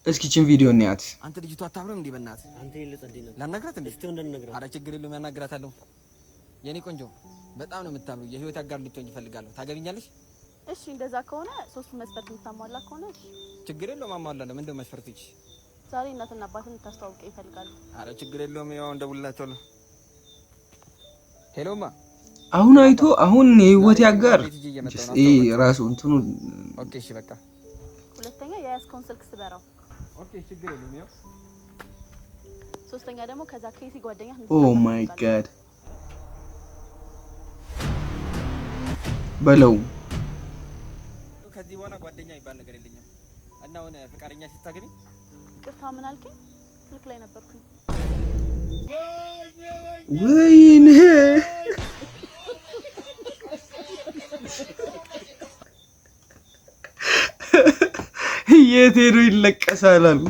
እስኪ ቺን ቪዲዮ እንያት። አንተ ልጅቷ አታምርም እንዴ? በእናትህ አንተ ይልጸልኝ ነው ላናግራት እንዴ? እስቲ እንደነግራት። ኧረ ችግር የለውም ያናግራታለሁ። የኔ ቆንጆ በጣም ነው የምታምሩ። የህይወት አጋር ልትሆኝ እፈልጋለሁ። ታገቢኛለሽ? እሺ እንደዛ ከሆነ ሶስቱን መስፈርት የምታሟላ ከሆነ እሺ ችግር የለውም አሟላለሁ። ምንድነው መስፈርትሽ? ዛሬ እናትና አባትን ታስተዋውቀኝ እፈልጋለሁ። ኧረ ችግር የለውም ያው እንደውልላቸዋለሁ። ሄሎማ አሁን አይቶ አሁን የህይወት ያጋር ራሱ እንትኑ ኦኬ እሺ በቃ ሁለተኛ የያዝከውን ስልክ ስበራው። ኦኬ ችግር የለውም ያው ሶስተኛ ደግሞ ከዛ ከይሲ ጓደኛ ኦ ማይ ጋድ በለው ከዚህ በኋላ ጓደኛ ይባል ነገር የለኝም እና አሁን ፍቃደኛ ስታገቢ ቅርታ ምን አልከኝ? ስልክ ላይ ነበርኩኝ። ወይኔ የት ሄዶ ይለቀሳል አሉ